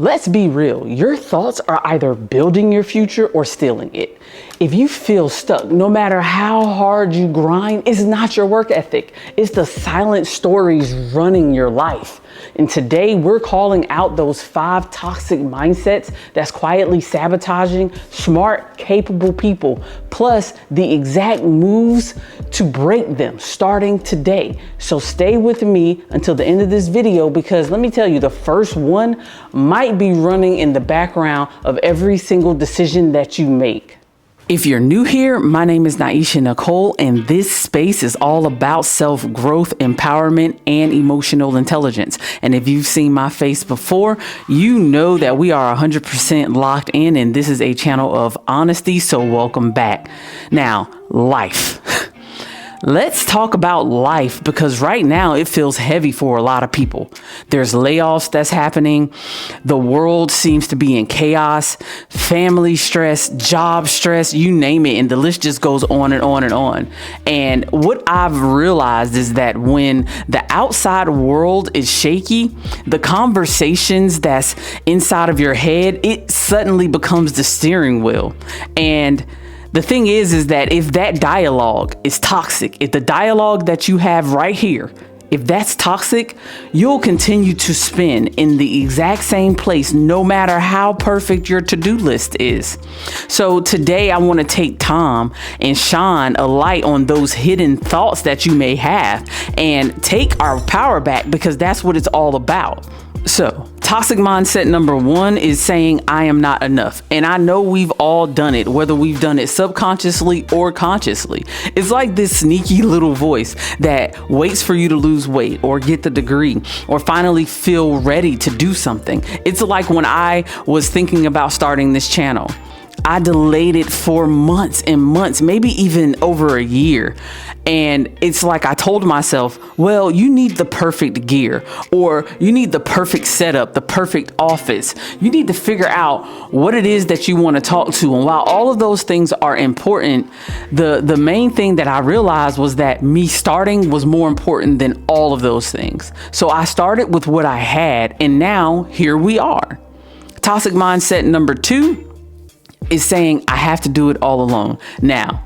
Let's be real. Your thoughts are either building your future or stealing it. If you feel stuck, no matter how hard you grind, it's not your work ethic. It's the silent stories running your life. And today we're calling out those 5 toxic mindsets that's quietly sabotaging smart, capable people, plus the exact moves to break them starting today. So stay with me until the end of this video, because let me tell you, the first one might be running in the background of every single decision that you make. If you're new here, my name is Naisha Nicole, and this space is all about self-growth, empowerment, and emotional intelligence. And if you've seen my face before, you know that we are 100% locked in, and this is a channel of honesty, so welcome back. Now, life. Let's talk about life, because right now it feels heavy for a lot of people. There's layoffs that's happening. The world seems to be in chaos, family stress, job stress, you name it. And the list just goes on and on and on. And what I've realized is that when the outside world is shaky, the conversations that's inside of your head, it suddenly becomes the steering wheel. And the thing is that if that dialogue is toxic, if the dialogue that you have right here, if that's toxic, you'll continue to spin in the exact same place, no matter how perfect your to-do list is. So today I want to take time and shine a light on those hidden thoughts that you may have and take our power back, because that's what it's all about. So toxic mindset number 1 is saying I am not enough. And I know we've all done it, whether we've done it subconsciously or consciously. It's like this sneaky little voice that waits for you to lose weight or get the degree or finally feel ready to do something. It's like when I was thinking about starting this channel. I delayed it for months and months, maybe even over a year. And it's like I told myself, well, you need the perfect gear, or you need the perfect setup, the perfect office. You need to figure out what it is that you want to talk to. And while all of those things are important, the main thing that I realized was that me starting was more important than all of those things. So I started with what I had, and now here we are. Toxic mindset number 2 is saying I have to do it all alone. Now,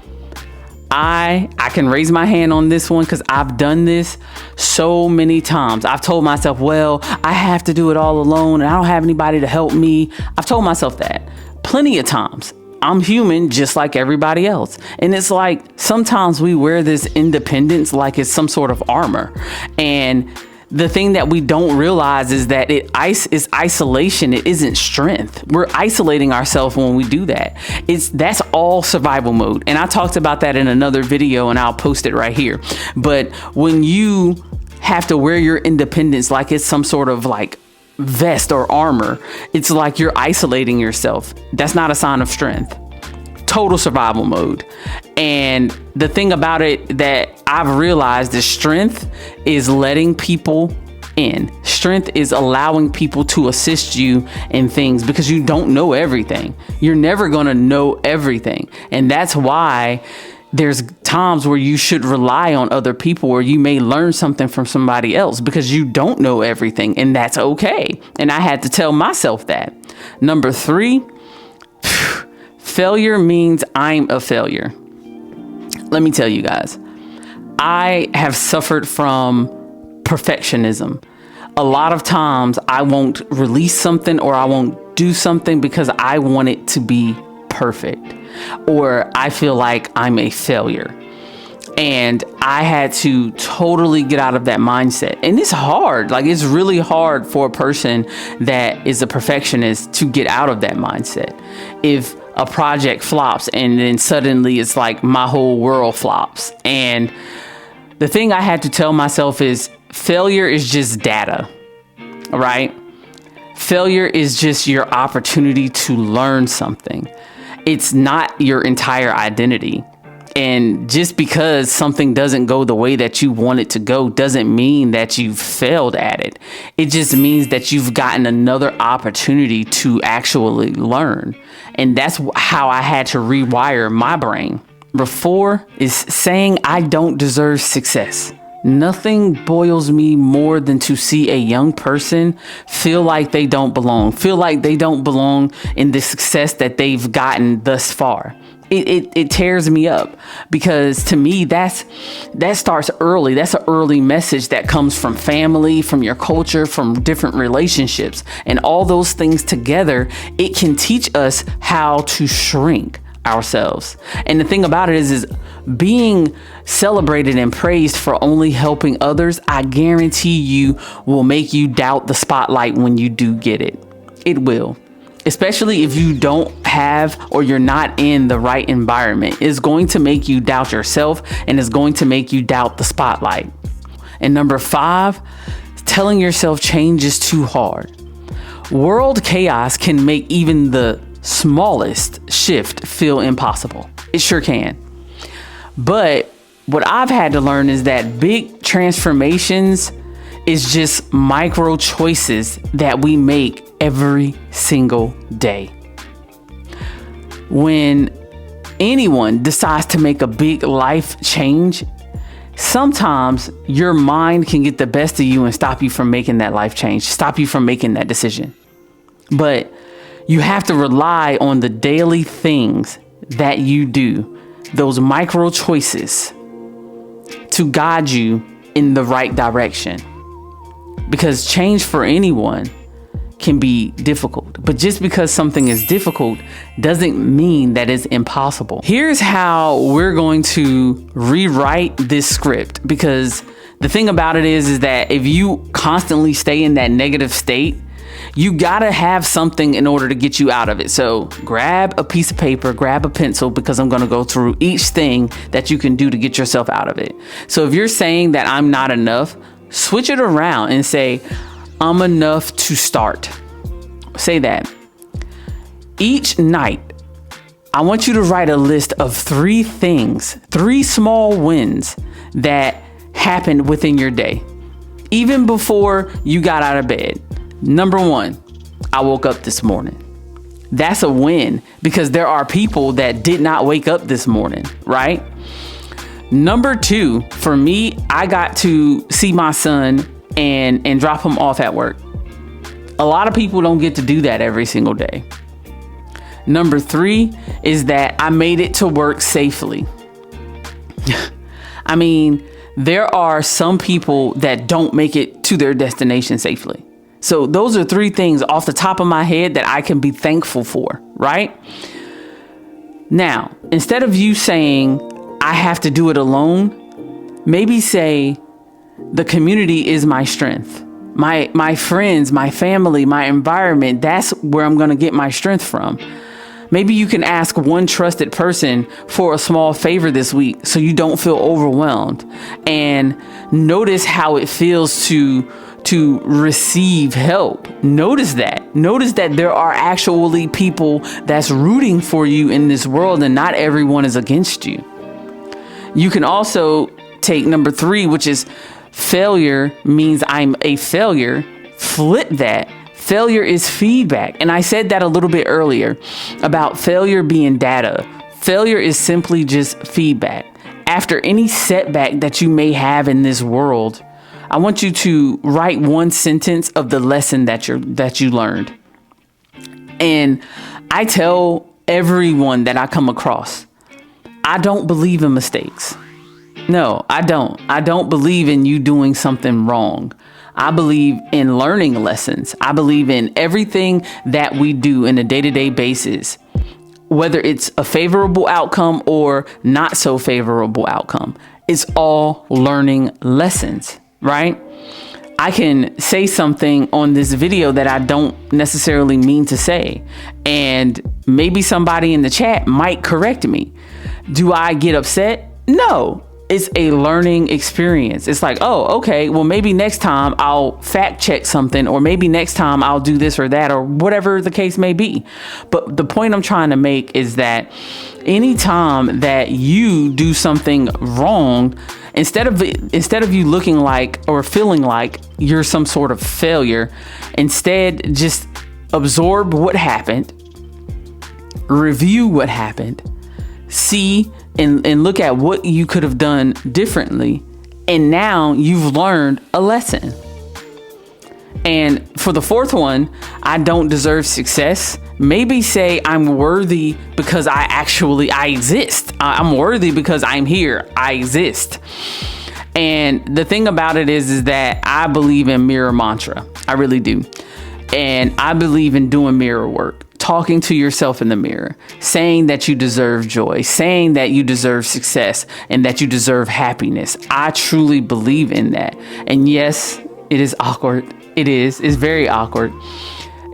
I can raise my hand on this one, because I've done this so many times. I've told myself, well, I have to do it all alone and I don't have anybody to help me. I've told myself that plenty of times. I'm human just like everybody else. And it's like sometimes we wear this independence like it's some sort of armor. And the thing that we don't realize is that it is isolation. It isn't strength. We're isolating ourselves when we do that. That's all survival mode. And I talked about that in another video, and I'll post it right here. But when you have to wear your independence like it's some sort of like vest or armor, it's like you're isolating yourself. That's not a sign of strength. Total survival mode. And the thing about it that I've realized is strength is letting people in. Strength is allowing people to assist you in things, because you don't know everything. You're never going to know everything. And that's why there's times where you should rely on other people, or you may learn something from somebody else, because you don't know everything, and that's okay. And I had to tell myself that. Number 3, failure means I'm a failure. Let me tell you guys, I have suffered from perfectionism. A lot of times I won't release something, or I won't do something because I want it to be perfect, or I feel like I'm a failure. And I had to totally get out of that mindset. And it's hard. Like, it's really hard for a person that is a perfectionist to get out of that mindset. If a project flops and then suddenly it's like my whole world flops. And the thing I had to tell myself is failure is just data, right? Failure is just your opportunity to learn something. It's not your entire identity. And just because something doesn't go the way that you want it to go doesn't mean that you've failed at it. It just means that you've gotten another opportunity to actually learn. And that's how I had to rewire my brain. Before is saying I don't deserve success. Nothing boils me more than to see a young person feel like they don't belong, in the success that they've gotten thus far. It tears me up, because to me, that starts early. That's an early message that comes from family, from your culture, from different relationships, and all those things together. It can teach us how to shrink ourselves. And the thing about it is being celebrated and praised for only helping others, I guarantee you, will make you doubt the spotlight when you do get it. It will. Especially if you don't have, or you're not in the right environment. It's going to make you doubt yourself, and it's going to make you doubt the spotlight. And number 5, telling yourself change is too hard. World chaos can make even the smallest shift feel impossible. It sure can. But what I've had to learn is that big transformations is just micro choices that we make every single day. When anyone decides to make a big life change, sometimes your mind can get the best of you and stop you from making that life change, stop you from making that decision. But you have to rely on the daily things that you do, those micro choices, to guide you in the right direction. Because change for anyone can be difficult, but just because something is difficult doesn't mean that it's impossible. Here's how we're going to rewrite this script, because the thing about it is that if you constantly stay in that negative state, you gotta have something in order to get you out of it. So grab a piece of paper, grab a pencil, because I'm gonna go through each thing that you can do to get yourself out of it. So if you're saying that I'm not enough, switch it around and say, I'm enough to start. Say that. Each night, I want you to write a list of 3 things, 3 small wins that happened within your day, even before you got out of bed. Number 1, I woke up this morning. That's a win, because there are people that did not wake up this morning, right? Number 2, for me, I got to see my son and drop him off at work. A lot of people don't get to do that every single day. Number 3 is that I made it to work safely. I mean, there are some people that don't make it to their destination safely. So those are 3 things off the top of my head that I can be thankful for, right? Now, instead of you saying, I have to do it alone, maybe say, the community is my strength. My friends, my family, my environment, that's where I'm going to get my strength from. Maybe you can ask one trusted person for a small favor this week so you don't feel overwhelmed, and notice how it feels to receive help. Notice that there are actually people that's rooting for you in this world, and not everyone is against you. You can also take number 3, which is failure means I'm a failure. Flip that. Failure is feedback. And I said that a little bit earlier about failure being data. Failure is simply just feedback. After any setback that you may have in this world, I want you to write one sentence of the lesson that you learned. And I tell everyone that I come across, I don't believe in mistakes. No, I don't. I don't believe in you doing something wrong. I believe in learning lessons. I believe in everything that we do in a day-to-day basis, whether it's a favorable outcome or not so favorable outcome. It's all learning lessons, right? I can say something on this video that I don't necessarily mean to say, and maybe somebody in the chat might correct me. Do I get upset? No. It's a learning experience. It's like, oh, okay, well, maybe next time I'll fact check something, or maybe next time I'll do this or that, or whatever the case may be. But the point I'm trying to make is that anytime that you do something wrong, instead of you looking like or feeling like you're some sort of failure, instead just absorb what happened, review what happened, see and look at what you could have done differently, And now you've learned a lesson. And for the fourth one, I don't deserve success. Maybe say I'm worthy because I exist. I'm worthy because I'm here. I exist. And the thing about it is that I believe in mirror mantra. I really do. And I believe in doing mirror work. Talking to yourself in the mirror, saying that you deserve joy, saying that you deserve success and that you deserve happiness. I truly believe in that. And yes, it is awkward. It's very awkward,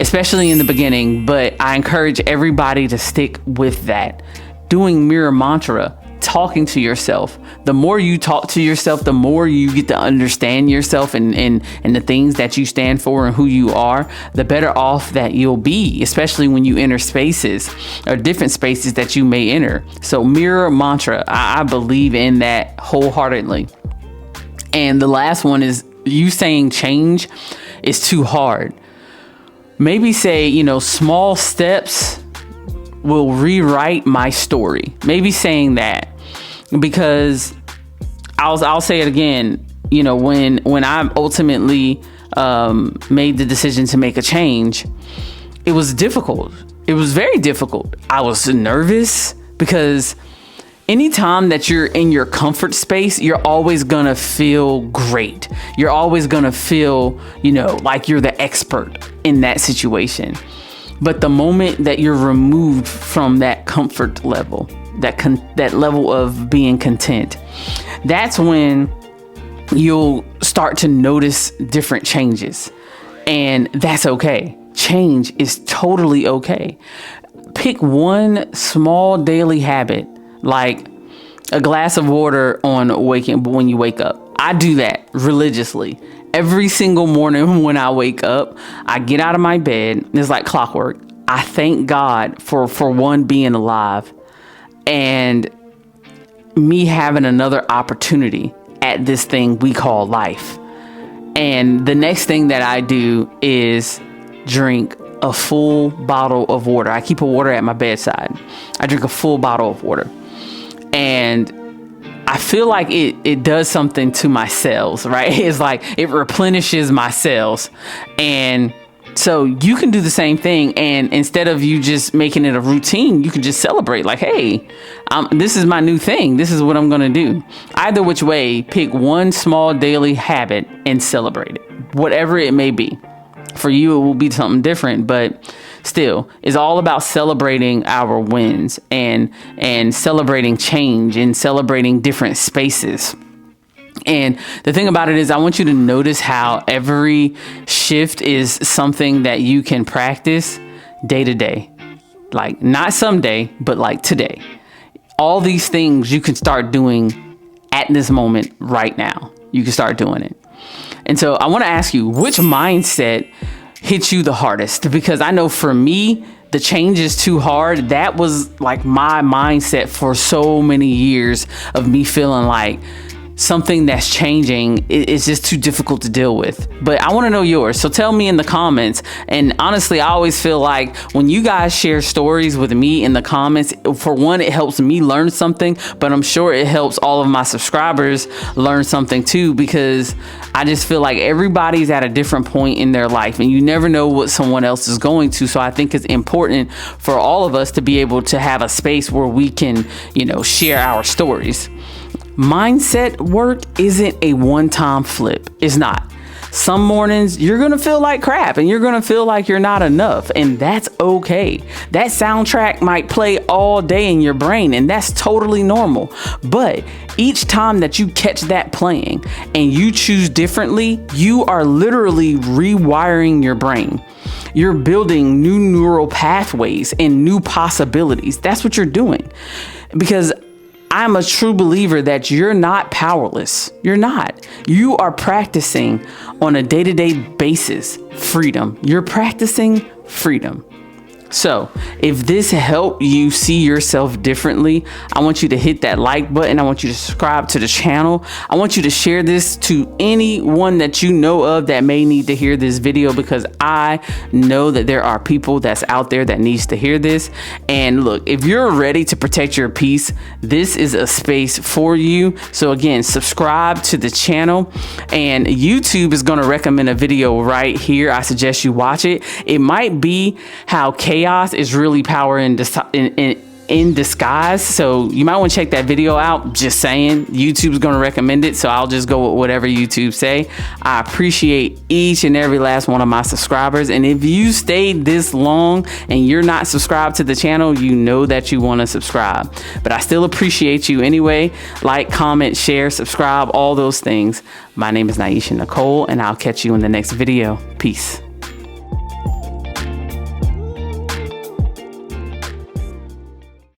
especially in the beginning, but I encourage everybody to stick with that. Doing mirror mantra, talking to yourself. The more you talk to yourself, the more you get to understand yourself and the things that you stand for and who you are, the better off that you'll be, especially when you enter spaces or different spaces that you may enter. So mirror mantra, I believe in that wholeheartedly. And the last one is you saying change is too hard. Maybe say, small steps will rewrite my story. Maybe saying that, because I'll say it again. When I ultimately made the decision to make a change, it was difficult. It was very difficult. I was nervous because anytime that you're in your comfort space, you're always going to feel great. You're always going to feel, like you're the expert in that situation. But the moment that you're removed from that comfort level, that level of being content, that's when you'll start to notice different changes. And that's okay. Change is totally okay. Pick one small daily habit, like a glass of water when you wake up. I do that religiously. Every single morning when I wake up, I get out of my bed. It's like clockwork. I thank God for one, being alive and me having another opportunity at this thing we call life. And the next thing that I do is drink a full bottle of water. I keep a water at my bedside. I drink a full bottle of water. And I feel like it does something to my cells, right? It's like it replenishes my cells. And so you can do the same thing. And instead of you just making it a routine, you can just celebrate like, hey, this is my new thing. This is what I'm going to do. Either which way, pick one small daily habit and celebrate it, whatever it may be. For you, it will be something different, but still, it's all about celebrating our wins and celebrating change and celebrating different spaces. And the thing about it is, I want you to notice how every shift is something that you can practice day to day. Like not someday, but like today. All these things you can start doing at this moment right now. You can start doing it. And so I want to ask you, which mindset hits you the hardest? Because I know for me, the change is too hard. That was like my mindset for so many years of me feeling like something that's changing is just too difficult to deal with. But I want to know yours. So tell me in the comments. And honestly, I always feel like when you guys share stories with me in the comments, for one, it helps me learn something, but I'm sure it helps all of my subscribers learn something too, because I just feel like everybody's at a different point in their life and you never know what someone else is going to. So I think it's important for all of us to be able to have a space where we can, share our stories. Mindset work isn't a one-time flip. It's not. Some mornings you're going to feel like crap and you're going to feel like you're not enough. And that's okay. That soundtrack might play all day in your brain and that's totally normal. But each time that you catch that playing and you choose differently, you are literally rewiring your brain. You're building new neural pathways and new possibilities. That's what you're doing. Because I'm a true believer that you're not powerless. You're not. You are practicing on a day-to-day basis freedom. You're practicing freedom. So if this helped you see yourself differently, I want you to hit that like button. I want you to subscribe to the channel. I want you to share this to anyone that you know of that may need to hear this video, because I know that there are people that's out there that needs to hear this. And look, if you're ready to protect your peace, this is a space for you. So again, subscribe to the channel, and YouTube is going to recommend a video right here. I suggest you watch it. It might be how chaos is really power in disguise. So you might want to check that video out. Just saying, YouTube's going to recommend it, so I'll just go with whatever YouTube say. I appreciate each and every last one of my subscribers, and if you stayed this long and you're not subscribed to the channel, you know that you want to subscribe. But I still appreciate you anyway. Like, comment, share, subscribe, all those things. My name is Naisha Nicole, and I'll catch you in the next video. Peace.